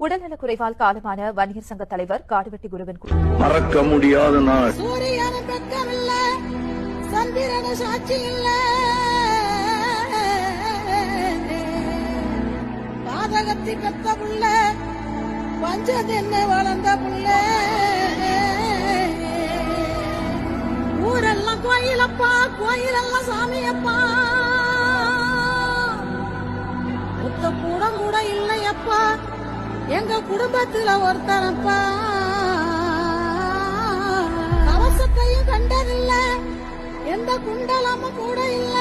உடல்நலக் குறைவால் காலமான வன்னியர் சங்க தலைவர் காடுவெட்டி குருவின் மறக்க முடியாத நாள். சூரியன பெக்கமில்ல, சந்திரன சாட்சி இல்ல, பாதகத்தி பெத்த புள்ள, பஞ்சதென்ன வளர்ந்த புள்ள, ஊரெல்லாம் கோயிலப்பா, கோயிலெல்லாம் சாமியப்பா, ஒத்த கூடம் கூட இல்லையப்பா, எங்க குடும்பத்துல ஒருத்தரப்பா, கவசத்தையும் கண்டதில்ல, எந்த குண்டலமும் கூட இல்ல.